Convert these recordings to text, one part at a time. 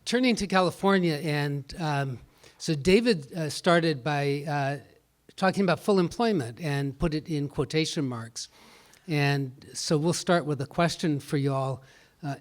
turning to California, and so David started by talking about full employment and put it in quotation marks. And so we'll start with a question for you all.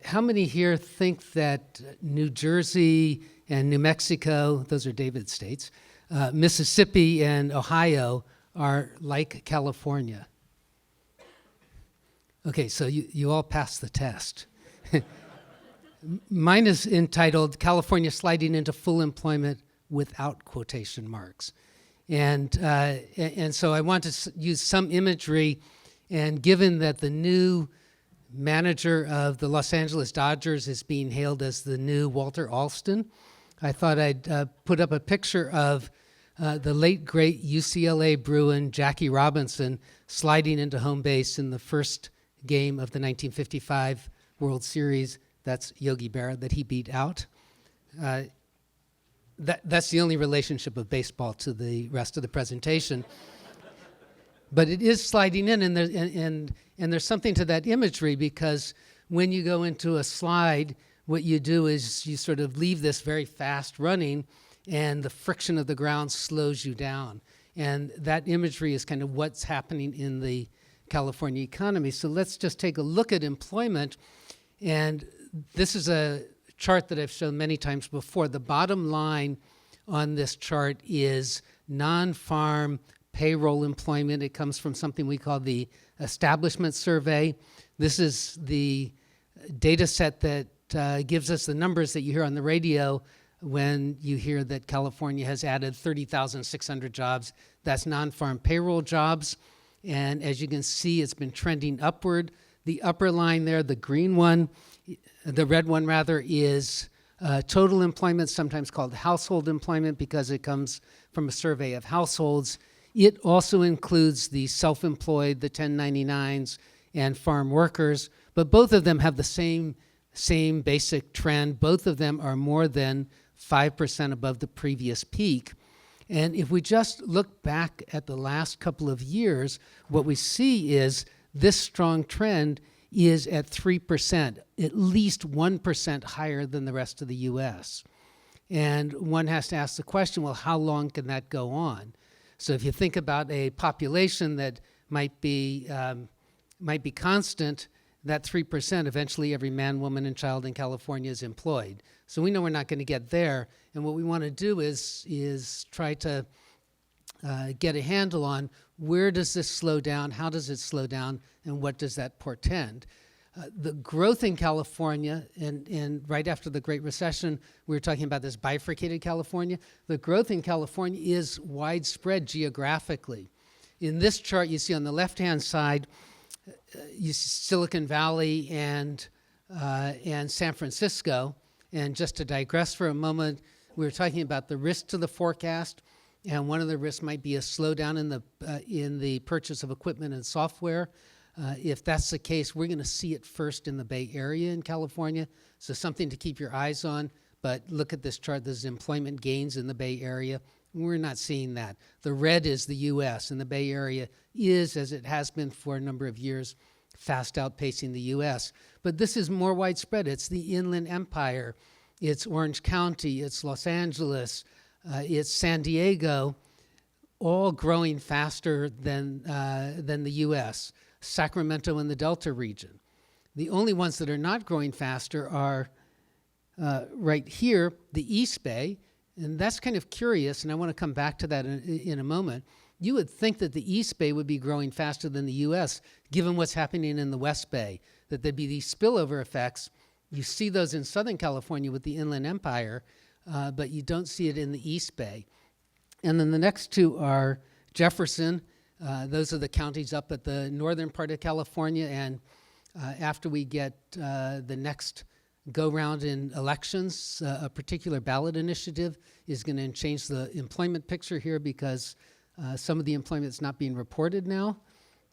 How many here think that New Jersey and New Mexico, those are David's states, Mississippi and Ohio are like California? Okay, so you all passed the test. Mine is entitled California Sliding into Full Employment Without Quotation Marks. And so I want to use some imagery, and given that the new manager of the Los Angeles Dodgers is being hailed as the new Walter Alston, I thought I'd put up a picture of the late, great UCLA Bruin Jackie Robinson sliding into home base in the first game of the 1955 World Series. That's Yogi Berra that he beat out. That's the only relationship of baseball to the rest of the presentation. But it is sliding in, and there's something to that imagery, because when you go into a slide, what you do is you sort of leave this very fast running, and the friction of the ground slows you down. And that imagery is kind of what's happening in the California economy. So let's just take a look at employment. And this is a chart that I've shown many times before. The bottom line on this chart is non-farm payroll employment. It comes from something we call the Establishment Survey. This is the data set that gives us the numbers that you hear on the radio when you hear that California has added 30,600 jobs. That's non-farm payroll jobs. And as you can see, it's been trending upward. The upper line there, the green one, the red one rather, is total employment, sometimes called household employment because it comes from a survey of households. It also includes the self-employed, the 1099s, and farm workers, but both of them have the same basic trend. Both of them are more than 5% above the previous peak. And if we just look back at the last couple of years, what we see is this strong trend is at 3%, at least 1% higher than the rest of the US. And one has to ask the question, well, how long can that go on? So if you think about a population that might be constant, that 3%, eventually every man, woman, and child in California is employed. So we know we're not going to get there. And what we want to do is try to get a handle on where does this slow down, how does it slow down, and what does that portend? The growth in California, and right after the Great Recession, we were talking about this bifurcated California. The growth in California is widespread geographically. In this chart, you see on the left-hand side, you see Silicon Valley and San Francisco. And just to digress for a moment, we were talking about the risk to the forecast, and one of the risks might be a slowdown in the purchase of equipment and software. If that's the case, we're going to see it first in the Bay Area in California, so something to keep your eyes on. But look at this chart. There's employment gains in the Bay Area. We're not seeing that. The red is the U.S., and the Bay Area is, as it has been for a number of years, fast outpacing the U.S. But this is more widespread. It's the Inland Empire. It's Orange County. It's Los Angeles. It's San Diego, all growing faster than the U.S., Sacramento and the Delta region. The only ones that are not growing faster are right here, the East Bay, and that's kind of curious, and I want to come back to that in a moment. You would think that the East Bay would be growing faster than the U.S., given what's happening in the West Bay, that there'd be these spillover effects. You see those in Southern California with the Inland Empire, but you don't see it in the East Bay. And then the next two are Jefferson. Those are the counties up at the northern part of California, and after we get the next go-round in elections, a particular ballot initiative is going to change the employment picture here, because some of the employment is not being reported now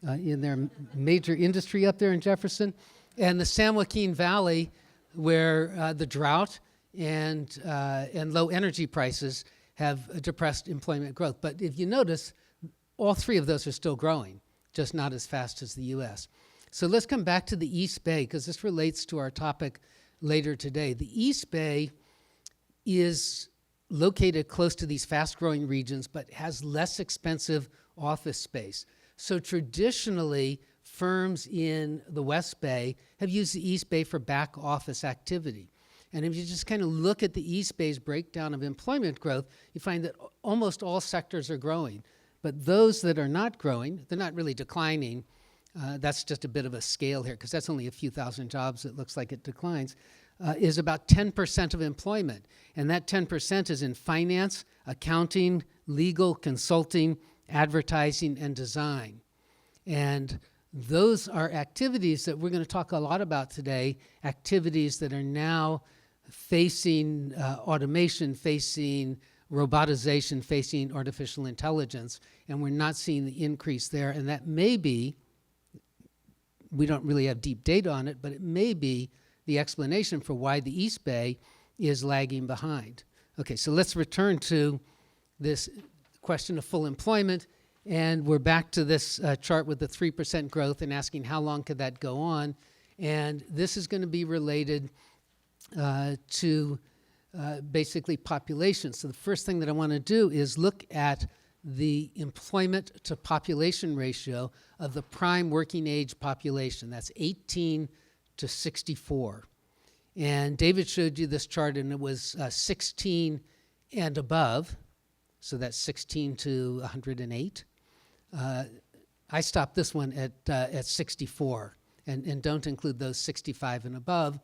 in their major industry up there in Jefferson. And the San Joaquin Valley, where the drought and low energy prices have depressed employment growth. But if you notice, all three of those are still growing, just not as fast as the U.S. So let's come back to the East Bay, because this relates to our topic later today. The East Bay is located close to these fast-growing regions, but has less expensive office space. So traditionally, firms in the West Bay have used the East Bay for back office activity. And if you just kind of look at the East Bay's breakdown of employment growth, you find that almost all sectors are growing. But those that are not growing, they're not really declining. That's just a bit of a scale here, because that's only a few thousand jobs. It looks like it declines, is about 10% of employment. And that 10% is in finance, accounting, legal, consulting, advertising, and design. And those are activities that we're going to talk a lot about today, activities that are now facing automation, facing robotization, facing artificial intelligence, and we're not seeing the increase there. And that may be, we don't really have deep data on it, but it may be the explanation for why the East Bay is lagging behind. Okay, so let's return to this question of full employment, and we're back to this chart with the 3% growth and asking how long could that go on. And this is going to be related to basically population. So the first thing that I want to do is look at the employment to population ratio of the prime working age population. That's 18 to 64. And David showed you this chart, and it was 16 and above. So that's 16 to 108. I stopped this one at 64, and don't include those 65 and above.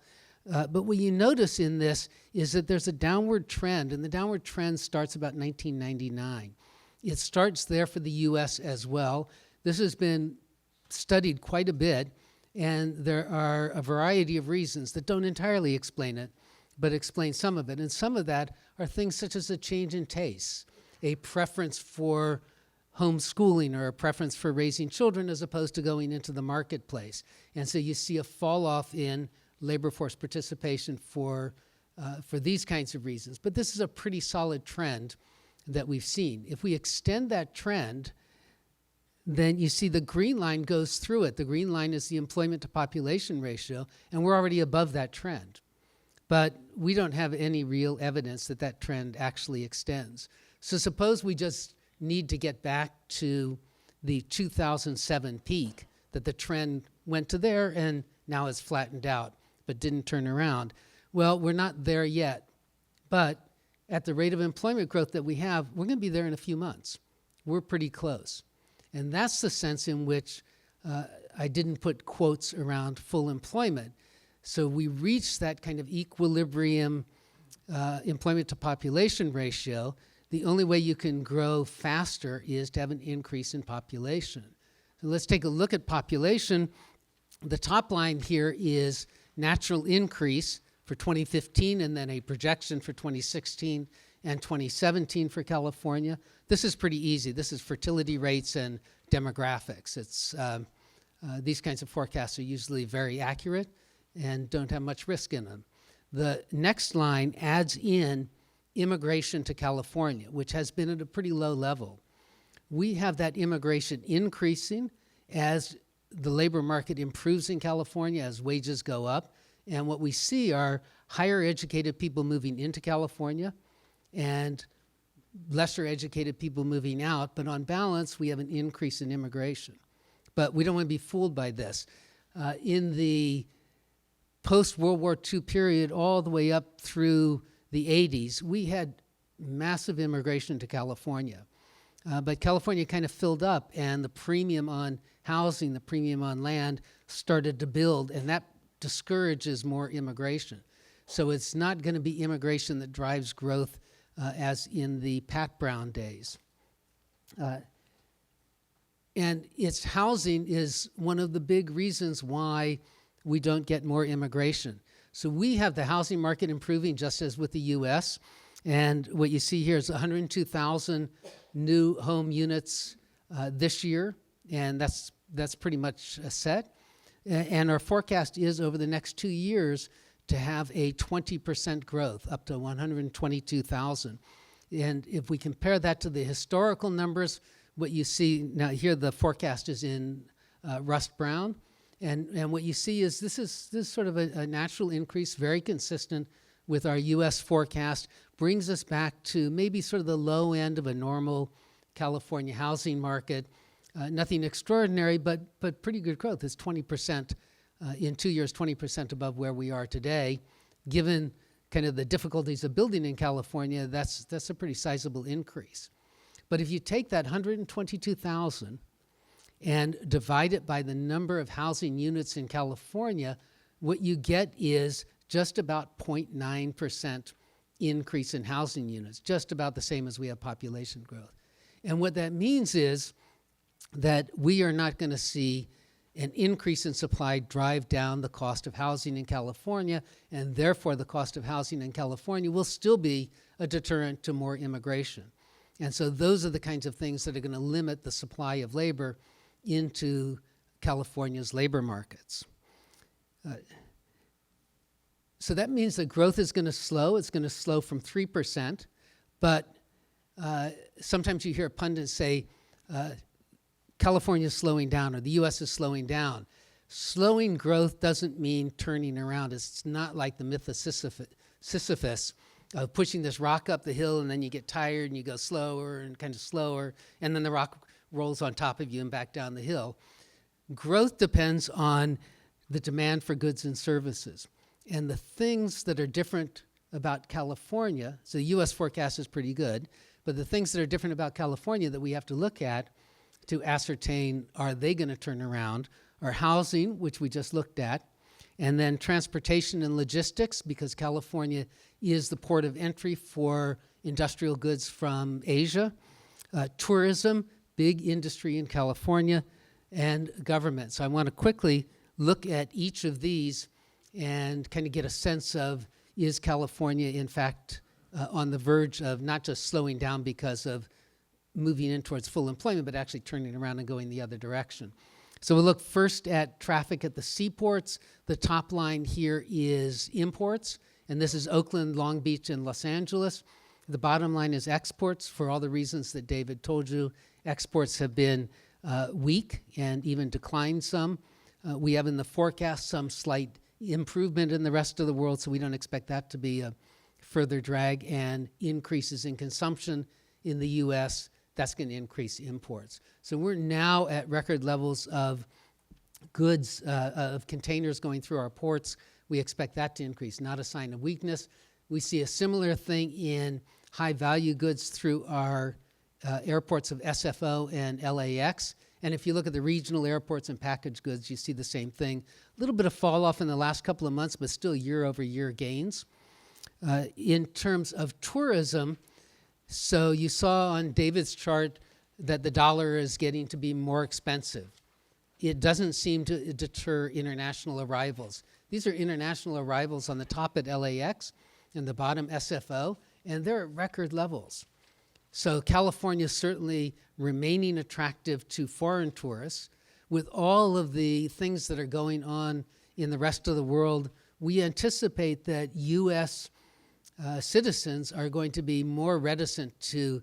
But what you notice in this is that there's a downward trend, and the downward trend starts about 1999. It starts there for the U.S. as well. This has been studied quite a bit, and there are a variety of reasons that don't entirely explain it, but explain some of it. And some of that are things such as a change in tastes, a preference for homeschooling or a preference for raising children as opposed to going into the marketplace. And so you see a fall off in labor force participation for these kinds of reasons. But this is a pretty solid trend that we've seen. If we extend that trend, then you see the green line goes through it. The green line is the employment to population ratio, and we're already above that trend. But we don't have any real evidence that that trend actually extends. So suppose we just need to get back to the 2007 peak, that the trend went to there and now has flattened out, but didn't turn around. Well, we're not there yet, but at the rate of employment growth that we have, we're going to be there in a few months. We're pretty close. And that's the sense in which I didn't put quotes around full employment. So we reach that kind of equilibrium employment to population ratio. The only way you can grow faster is to have an increase in population. So let's take a look at population. The top line here is natural increase for 2015, and then a projection for 2016 and 2017 for California. This is pretty easy. This is fertility rates and demographics. It's these kinds of forecasts are usually very accurate and don't have much risk in them. The next line adds in immigration to California, which has been at a pretty low level. We have that immigration increasing as the labor market improves in California, as wages go up. And what we see are higher educated people moving into California and lesser educated people moving out. But on balance, we have an increase in immigration. But we don't want to be fooled by this. In the post-World War II period, all the way up through the 80s, we had massive immigration to California. But California kind of filled up, and the premium on housing, the premium on land started to build, and that discourages more immigration. So it's not going to be immigration that drives growth as in the Pat Brown days. And it's housing is one of the big reasons why we don't get more immigration. So we have the housing market improving just as with the U.S., and what you see here is 102,000 new home units this year, and that's pretty much set. And our forecast is over the next 2 years to have a 20% growth, up to 122,000. And if we compare that to the historical numbers, what you see now here, the forecast is in rust brown, and what you see is this is sort of a natural increase, very consistent with our U.S. forecast. brings us back to maybe sort of the low end of a normal California housing market. Nothing extraordinary, but pretty good growth. It's 20% in 2 years, 20% above where we are today. Given kind of the difficulties of building in California, that's a pretty sizable increase. But if you take that 122,000 and divide it by the number of housing units in California, what you get is just about 0.9% increase in housing units, just about the same as we have population growth. And what that means is that we are not going to see an increase in supply drive down the cost of housing in California, and therefore the cost of housing in California will still be a deterrent to more immigration. And so those are the kinds of things that are going to limit the supply of labor into California's labor markets. So that means that growth is going to slow. It's going to slow from 3%, but sometimes you hear pundits say, California is slowing down or the U.S. is slowing down. Slowing growth doesn't mean turning around. It's not like the myth of Sisyphus of pushing this rock up the hill and then you get tired and you go slower and kind of slower and then the rock rolls on top of you and back down the hill. Growth depends on the demand for goods and services. And the things that are different about California, so the U.S. forecast is pretty good, but the things that are different about California that we have to look at to ascertain are they going to turn around are housing, which we just looked at, and then transportation and logistics, because California is the port of entry for industrial goods from Asia, tourism, big industry in California, and government. So I want to quickly look at each of these and kind of get a sense of, is California, in fact, on the verge of not just slowing down because of moving in towards full employment, but actually turning around and going the other direction. So we'll look first at traffic at the seaports. The top line here is imports, and this is Oakland, Long Beach, and Los Angeles. The bottom line is exports. For all the reasons that David told you, exports have been weak and even declined some. We have in the forecast some slight improvement in the rest of the world, so we don't expect that to be a further drag, and increases in consumption in the U.S., that's going to increase imports. So we're now at record levels of goods, of containers going through our ports. We expect that to increase, not a sign of weakness. We see a similar thing in high-value goods through our airports of SFO and LAX. And if you look at the regional airports and packaged goods, you see the same thing. A little bit of fall off in the last couple of months, but still year-over-year gains. In terms of tourism, so you saw on David's chart that the dollar is getting to be more expensive. It doesn't seem to deter international arrivals. These are international arrivals on the top at LAX and the bottom SFO, and they're at record levels. So California is certainly remaining attractive to foreign tourists. With all of the things that are going on in the rest of the world, we anticipate that U.S. Citizens are going to be more reticent to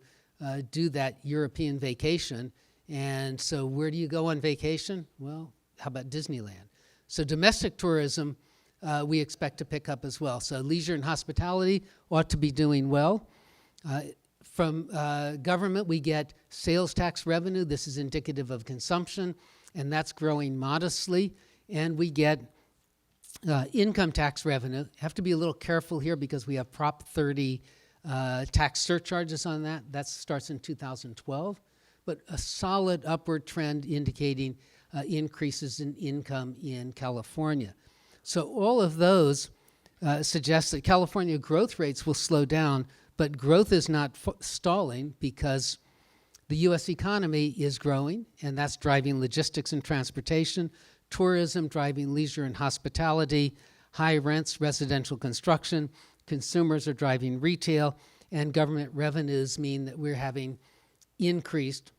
do that European vacation. And so where do you go on vacation? Well, how about Disneyland? So domestic tourism, we expect to pick up as well. So leisure and hospitality ought to be doing well. From government, we get sales tax revenue. This is indicative of consumption, and that's growing modestly. And we get income tax revenue. Have to be a little careful here because we have Prop 30 tax surcharges on that. That starts in 2012, but a solid upward trend indicating increases in income in California. So all of those suggest that California growth rates will slow down, but growth is not stalling because the U.S. economy is growing, and that's driving logistics and transportation, tourism driving leisure and hospitality, high rents, residential construction, consumers are driving retail, and government revenues mean that we're having increased,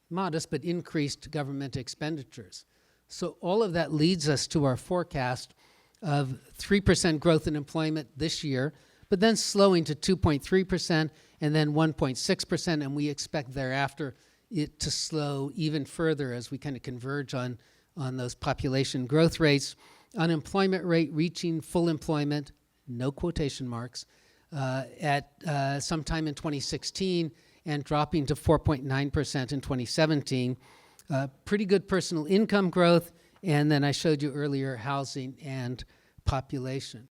modest, but increased government expenditures. So all of that leads us to our forecast of 3% growth in employment this year, but then slowing to 2.3% and then 1.6%, and we expect thereafter it to slow even further as we kind of converge on those population growth rates. Unemployment rate reaching full employment, no quotation marks, at sometime in 2016 and dropping to 4.9% in 2017. Pretty good personal income growth, and then I showed you earlier housing and population.